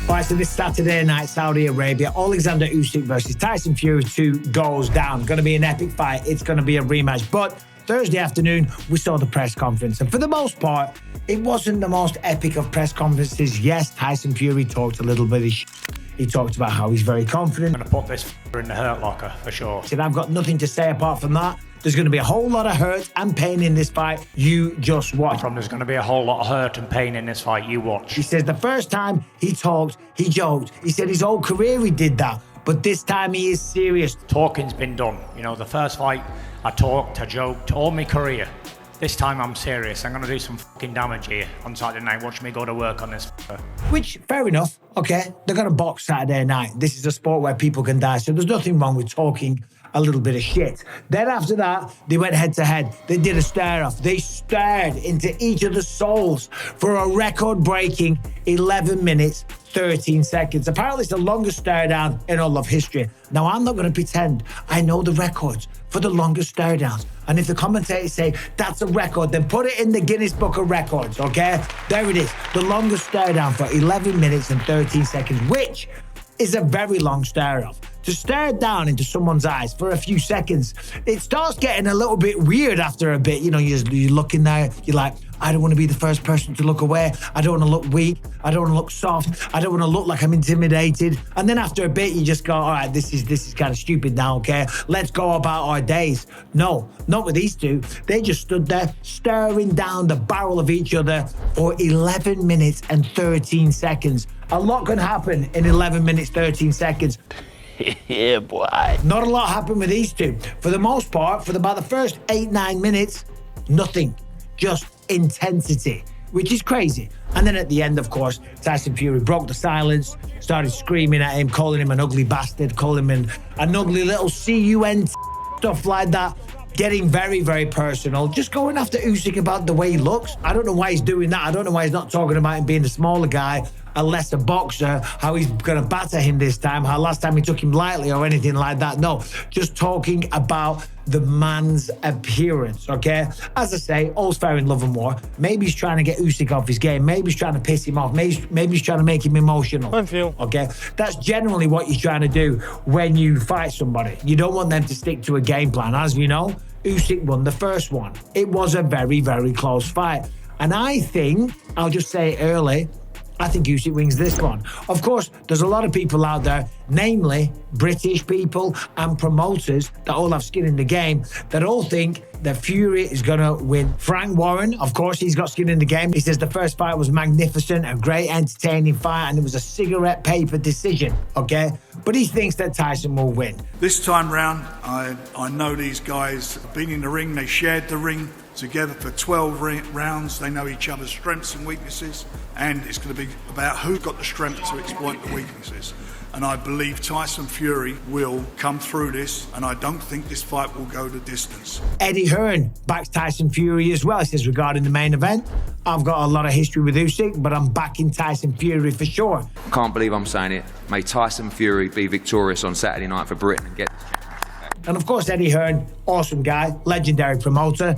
All right, so this Saturday night, Saudi Arabia, Oleksandr Usyk versus Tyson Fury 2 goes down. Going to be an epic fight. It's going to be a rematch. But Thursday afternoon, we saw the press conference. And for the most part, it wasn't the most epic of press conferences. Yes, Tyson Fury talked a little bit of shit. He talked about how he's very confident. I'm going to put this in the hurt locker, for sure. He said, I've got nothing to say apart from that. There's going to be a whole lot of hurt and pain in this fight. You just watch. There's going to be a whole lot of hurt and pain in this fight. You watch. He says the first time he talked, he joked. He said his whole career he did that. But this time he is serious. Talking's been done. You know, the first fight, I talked, I joked, all my career. This time I'm serious. I'm going to do some fucking damage here on Saturday night. Watch me go to work on this. Which, fair enough. Okay, they're going to box Saturday night. This is a sport where people can die. So there's nothing wrong with talking a little bit of shit. Then after that, they went head to head. They did a stare off. They stared into each other's souls for a record-breaking 11 minutes, 13 seconds. Apparently, it's the longest stare down in all of history. Now, I'm not going to pretend I know the records for the longest stare downs. And if the commentators say that's a record, then put it in the Guinness Book of Records, okay? There it is. The longest stare down for 11 minutes and 13 seconds, which is a very long stare off. To stare down into someone's eyes for a few seconds, it starts getting a little bit weird after a bit. You know, you're looking there, you're like, I don't want to be the first person to look away. I don't want to look weak. I don't want to look soft. I don't want to look like I'm intimidated. And then after a bit, you just go, all right, this is kind of stupid now, okay? Let's go about our days. No, not with these two. They just stood there staring down the barrel of each other for 11 minutes and 13 seconds. A lot can happen in 11 minutes, 13 seconds. Yeah, boy. Not a lot happened with these two. For the most part, for about the first 8-9 minutes, nothing. Just intensity, which is crazy. And then at the end, of course, Tyson Fury broke the silence, started screaming at him, calling him an ugly bastard, calling him an ugly little CUN stuff like that. Getting very, very personal. Just going after Usyk about the way he looks. I don't know why he's doing that. I don't know why he's not talking about him being the smaller guy, a lesser boxer, how he's going to batter him this time, how last time he took him lightly or anything like that. No, just talking about the man's appearance, okay? As I say, all's fair in love and war. Maybe he's trying to get Usyk off his game. Maybe he's trying to piss him off. Maybe he's trying to make him emotional. I feel. Okay? That's generally what you're trying to do when you fight somebody. You don't want them to stick to a game plan. As we know, Usyk won the first one. It was a very, very close fight. And I think, I'll just say early, I think Usyk wins this one. Of course, there's a lot of people out there, namely British people and promoters that all have skin in the game, that all think that Fury is going to win. Frank Warren, of course, he's got skin in the game. He says the first fight was magnificent, a great entertaining fight, and it was a cigarette paper decision, okay? But he thinks that Tyson will win. This time round, I know these guys have been in the ring, they shared the ring together for 12 rounds. They know each other's strengths and weaknesses, and it's going to be about who got the strength to exploit the weaknesses. And I believe Tyson Fury will come through this, and I don't think this fight will go the distance. Eddie Hearn backs Tyson Fury as well. He says, regarding the main event, I've got a lot of history with Usyk, but I'm backing Tyson Fury for sure. Can't believe I'm saying it. May Tyson Fury be victorious on Saturday night for Britain and get this championship back. And of course, Eddie Hearn, awesome guy, legendary promoter,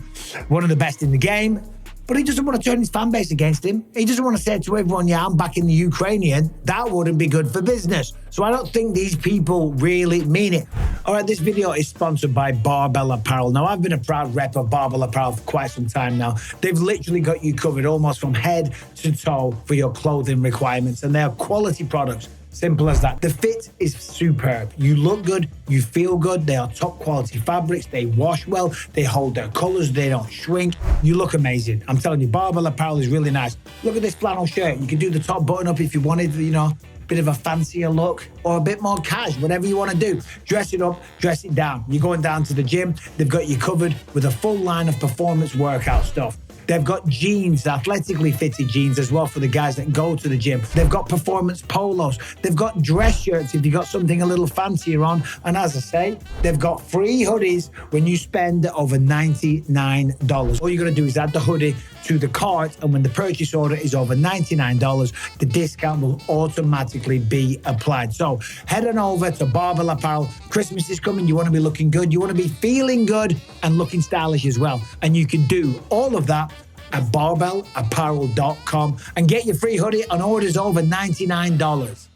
one of the best in the game. But he doesn't want to turn his fan base against him. He doesn't want to say to everyone, yeah, I'm backing the Ukrainian. That wouldn't be good for business. So I don't think these people really mean it. All right, this video is sponsored by Barbell Apparel. Now, I've been a proud rep of Barbell Apparel for quite some time now. They've literally got you covered almost from head to toe for your clothing requirements. And they are quality products. Simple as that. The fit is superb. You look good, you feel good. They are top quality fabrics. They wash well. They hold their colors. They don't shrink. You look amazing. I'm telling you, Barbell Apparel is really nice. Look at this flannel shirt. You can do the top button up if you wanted, you know, a bit of a fancier look or a bit more cash, whatever you want to do. Dress it up, dress it down. You're going down to the gym. They've got you covered with a full line of performance workout stuff. They've got jeans, athletically fitted jeans as well for the guys that go to the gym. They've got performance polos. They've got dress shirts if you've got something a little fancier on. And as I say, they've got free hoodies when you spend over $99. All you're going to do is add the hoodie to the cart, and when the purchase order is over $99, the discount will automatically be applied. So head on over to Barbell Apparel. Christmas is coming. You want to be looking good. You want to be feeling good and looking stylish as well. And you can do all of that at barbellapparel.com and get your free hoodie on orders over $99.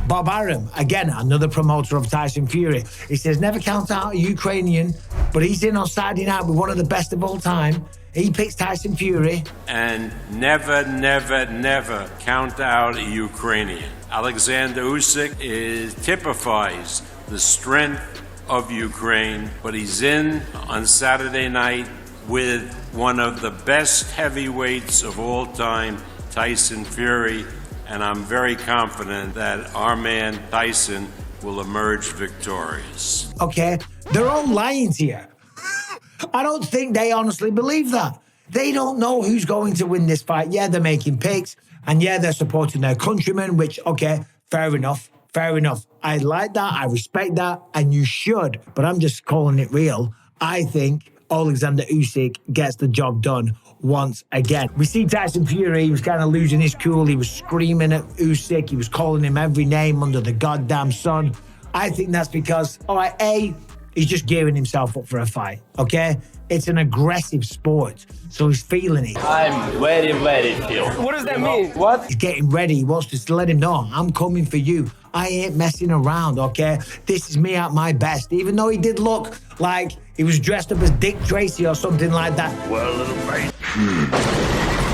Bob Arum, again, another promoter of Tyson Fury. He says, never count out a Ukrainian, but he's in on Saturday night with one of the best of all time. He picks Tyson Fury. And never, never, never count out a Ukrainian. Oleksandr Usyk typifies the strength of Ukraine, but he's in on Saturday night with one of the best heavyweights of all time, Tyson Fury, and I'm very confident that our man Tyson will emerge victorious. Okay, they're all lying to you. I don't think they honestly believe that. They don't know who's going to win this fight. Yeah, they're making picks, and yeah, they're supporting their countrymen, which, okay, fair enough. Fair enough. I like that. I respect that. And you should. But I'm just calling it real. I think Oleksandr Usyk gets the job done once again. We see Tyson Fury. He was kind of losing his cool. He was screaming at Usyk. He was calling him every name under the goddamn sun. I think that's because, all right, A, he's just gearing himself up for a fight, okay? It's an aggressive sport, so he's feeling it. I'm very, very feel. What does that mean? What? He's getting ready. He wants to let him know, I'm coming for you. I ain't messing around, okay? This is me at my best. Even though he did look like he was dressed up as Dick Tracy or something like that. Well, little mate.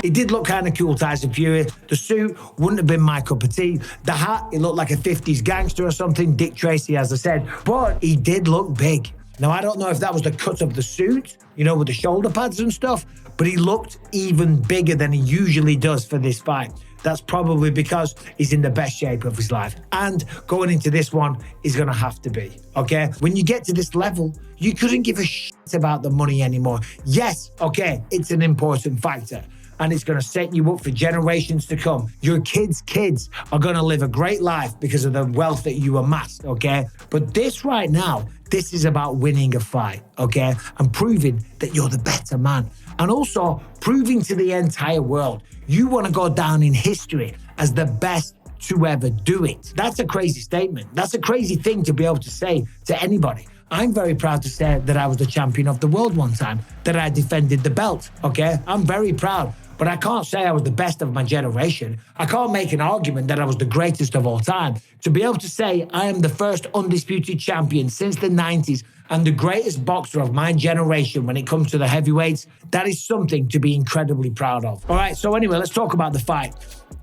He did look kind of cool, Tyson Fury. The suit wouldn't have been my cup of tea. The hat, it looked like a 50s gangster or something, Dick Tracy, as I said. But he did look big. Now, I don't know if that was the cut of the suit, you know, with the shoulder pads and stuff, but he looked even bigger than he usually does for this fight. That's probably because he's in the best shape of his life. And going into this one, he's going to have to be, okay? When you get to this level, you couldn't give a shit about the money anymore. Yes, okay, it's an important factor. And it's going to set you up for generations to come. Your kids' kids are going to live a great life because of the wealth that you amassed, okay? But this right now, this is about winning a fight, okay? And proving that you're the better man. And also proving to the entire world you want to go down in history as the best to ever do it. That's a crazy statement. That's a crazy thing to be able to say to anybody. I'm very proud to say that I was the champion of the world one time, that I defended the belt, okay? I'm very proud. But I can't say I was the best of my generation. I can't make an argument that I was the greatest of all time. To be able to say I am the first undisputed champion since the 90s and the greatest boxer of my generation when it comes to the heavyweights, that is something to be incredibly proud of. All right, so anyway, let's talk about the fight.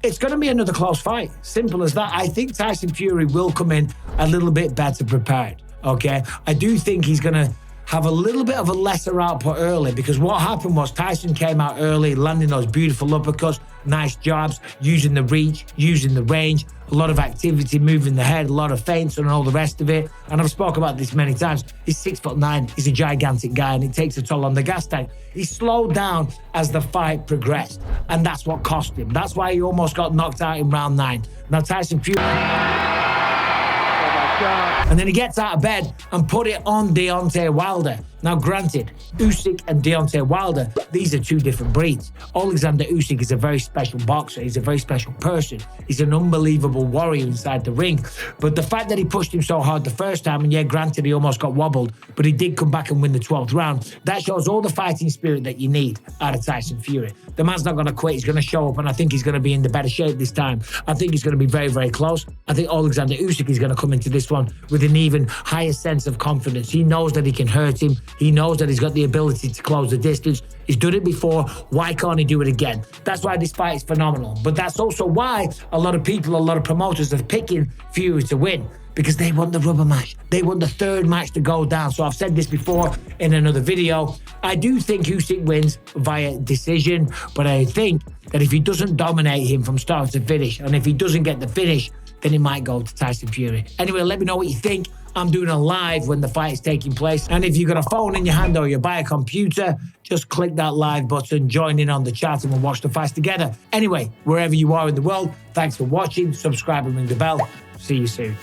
It's going to be another close fight. Simple as that. I think Tyson Fury will come in a little bit better prepared, okay? I do think he's going to have a little bit of a lesser output early, because what happened was Tyson came out early, landing those beautiful uppercuts, nice jabs, using the reach, using the range, a lot of activity, moving the head, a lot of feints and all the rest of it. And I've spoken about this many times. He's 6'9", he's a gigantic guy, and it takes a toll on the gas tank. He slowed down as the fight progressed, and that's what cost him. That's why he almost got knocked out in round 9. Now Tyson Fury... And then he gets out of bed and put it on Deontay Wilder. Now, granted, Usyk and Deontay Wilder, these are two different breeds. Oleksandr Usyk is a very special boxer. He's a very special person. He's an unbelievable warrior inside the ring. But the fact that he pushed him so hard the first time, and yeah, granted, he almost got wobbled, but he did come back and win the 12th round, that shows all the fighting spirit that you need out of Tyson Fury. The man's not going to quit. He's going to show up, and I think he's going to be in the better shape this time. I think he's going to be very, very close. I think Oleksandr Usyk is going to come into this one with an even higher sense of confidence. He knows that he can hurt him. He knows that he's got the ability to close the distance. He's done it before. Why can't he do it again? That's why this fight is phenomenal. But that's also why a lot of people, a lot of promoters are picking Fury to win, because they want the rubber match. They want the third match to go down. So I've said this before in another video. I do think Usyk wins via decision, but I think that if he doesn't dominate him from start to finish, and if he doesn't get the finish, then it might go to Tyson Fury. Anyway, let me know what you think. I'm doing a live when the fight is taking place. And if you've got a phone in your hand or you buy a computer, just click that live button, join in on the chat, and we'll watch the fights together. Anyway, wherever you are in the world, thanks for watching. Subscribe and ring the bell. See you soon.